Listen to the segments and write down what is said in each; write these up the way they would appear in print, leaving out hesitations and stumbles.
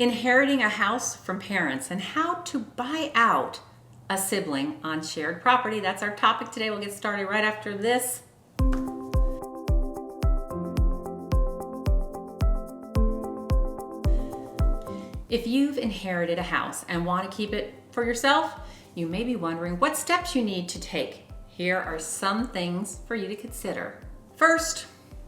Inheriting a house from parents and how to buy out a sibling on shared property. That's our topic today. We'll get started right after this. If you've inherited a house and want to keep it for yourself, you may be wondering what steps you need to take. Here are some things for you to consider. First,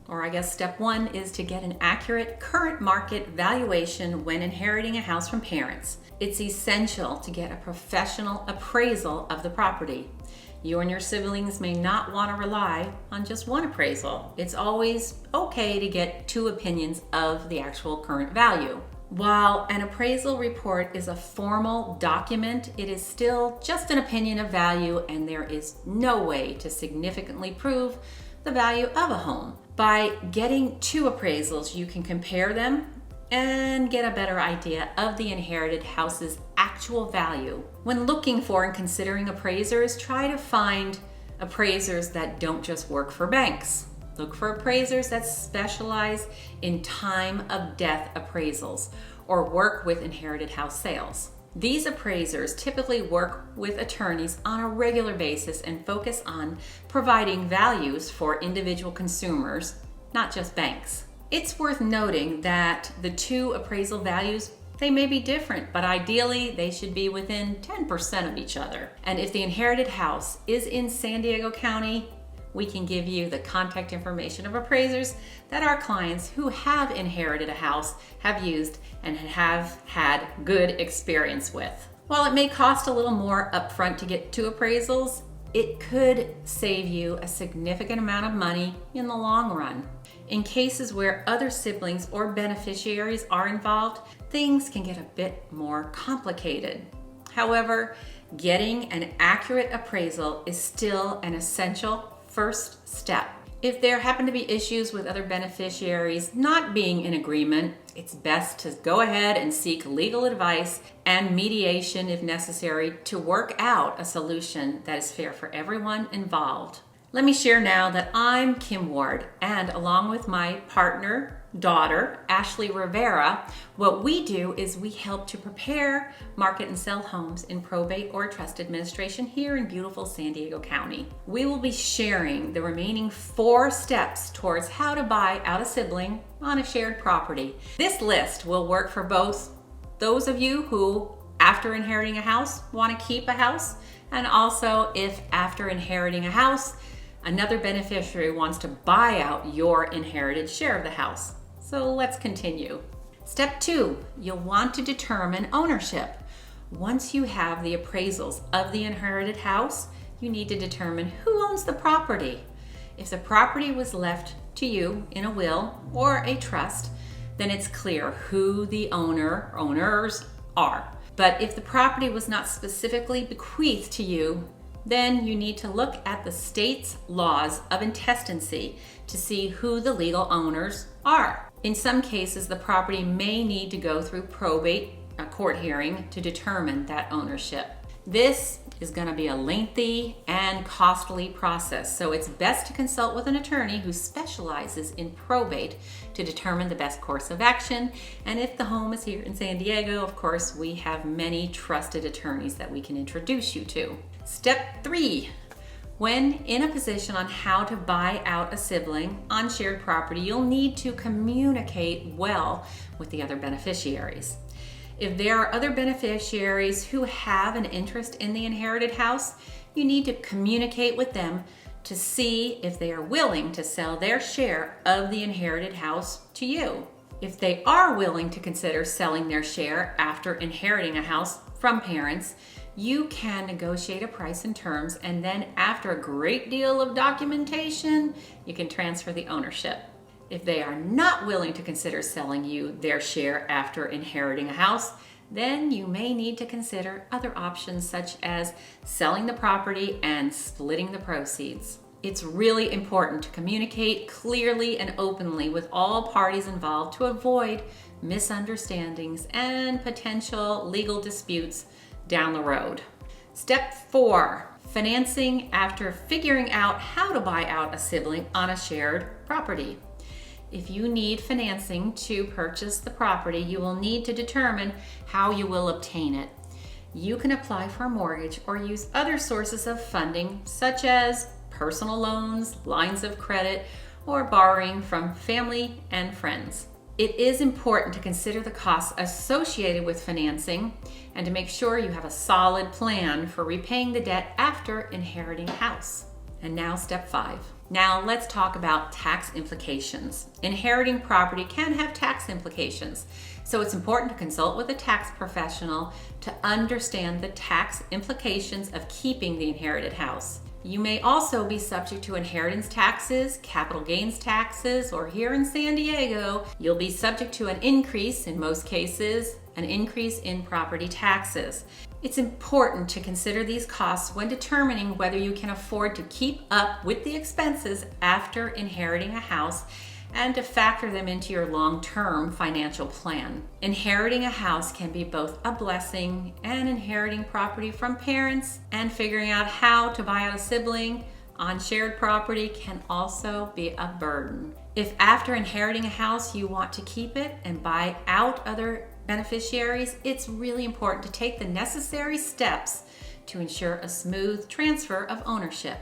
or I guess step one, is to get an accurate current market valuation when inheriting a house from parents. It's essential to get a professional appraisal of the property. You and your siblings may not want to rely on just one appraisal. It's always okay to get two opinions of the actual current value. While an appraisal report is a formal document, it is still just an opinion of value, and there is no way to significantly prove the value of a home. By getting two appraisals, you can compare them and get a better idea of the inherited house's actual value. When looking for and considering appraisers, try to find appraisers that don't just work for banks. Look for appraisers that specialize in time of death appraisals or work with inherited house sales. These appraisers typically work with attorneys on a regular basis and focus on providing values for individual consumers, not just banks. It's worth noting that the two appraisal values, they may be different, but ideally they should be within 10% of each other. And if the inherited house is in San Diego County, we can give you the contact information of appraisers that our clients who have inherited a house have used and have had good experience with. While it may cost a little more upfront to get two appraisals, it could save you a significant amount of money in the long run. In cases where other siblings or beneficiaries are involved, things can get a bit more complicated. However, getting an accurate appraisal is still an essential first step. If there happen to be issues with other beneficiaries not being in agreement, it's best to go ahead and seek legal advice and mediation if necessary to work out a solution that is fair for everyone involved. Let me share now that I'm KimWard, and along with my partner, daughter, AshlieRivera, what we do is we help to prepare, market, and sell homes in probate or trust administration here in beautiful San Diego County. We will be sharing the remaining 4 steps towards how to buy out a sibling on a shared property. This list will work for both those of you who, after inheriting a house, want to keep a house, and also if after inheriting a house, another beneficiary wants to buy out your inherited share of the house. So let's continue. Step 2, you'll want to determine ownership. Once you have the appraisals of the inherited house, you need to determine who owns the property. If the property was left to you in a will or a trust, then it's clear who the owners are. But if the property was not specifically bequeathed to you, then you need to look at the state's laws of intestacy to see who the legal owners are. In some cases, the property may need to go through probate, a court hearing, to determine that ownership. This is going to be a lengthy and costly process, so it's best to consult with an attorney who specializes in probate to determine the best course of action. And if the home is here in San Diego, of course, we have many trusted attorneys that we can introduce you to. Step 3. When in a position on how to buy out a sibling on shared property, you'll need to communicate well with the other beneficiaries. If there are other beneficiaries who have an interest in the inherited house, you need to communicate with them to see if they are willing to sell their share of the inherited house to you. If they are willing to consider selling their share after inheriting a house from parents, you can negotiate a price and terms, and then after a great deal of documentation, you can transfer the ownership. If they are not willing to consider selling you their share after inheriting a house, then you may need to consider other options such as selling the property and splitting the proceeds. It's really important to communicate clearly and openly with all parties involved to avoid misunderstandings and potential legal disputes down the road. Step 4, financing after figuring out how to buy out a sibling on a shared property. If you need financing to purchase the property, you will need to determine how you will obtain it. You can apply for a mortgage or use other sources of funding, such as personal loans, lines of credit, or borrowing from family and friends. It is important to consider the costs associated with financing and to make sure you have a solid plan for repaying the debt after inheriting a house. And now step 5. Now let's talk about tax implications. Inheriting property can have tax implications, so it's important to consult with a tax professional to understand the tax implications of keeping the inherited house. You may also be subject to inheritance taxes, capital gains taxes, or here in San Diego, you'll be subject to an increase, in most cases, an increase in property taxes. It's important to consider these costs when determining whether you can afford to keep up with the expenses after inheriting a house and to factor them into your long-term financial plan. Inheriting a house can be both a blessing, and inheriting property from parents and figuring out how to buy out a sibling on shared property can also be a burden. If after inheriting a house you want to keep it and buy out other beneficiaries, it's really important to take the necessary steps to ensure a smooth transfer of ownership.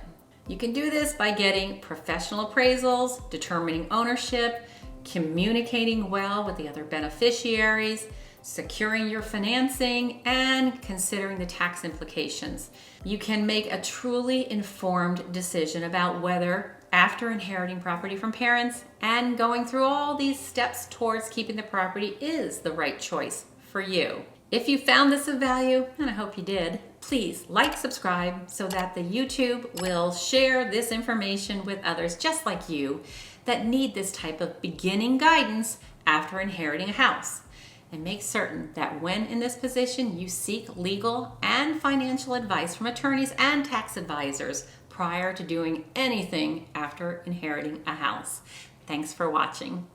You can do this by getting professional appraisals, determining ownership, communicating well with the other beneficiaries, securing your financing, and considering the tax implications. You can make a truly informed decision about whether, after inheriting property from parents and going through all these steps towards keeping the property, is the right choice for you. If you found this of value, and I hope you did, please like, subscribe so that the YouTube will share this information with others just like you that need this type of beginning guidance after inheriting a house. And make certain that when in this position, you seek legal and financial advice from attorneys and tax advisors prior to doing anything after inheriting a house. Thanks for watching.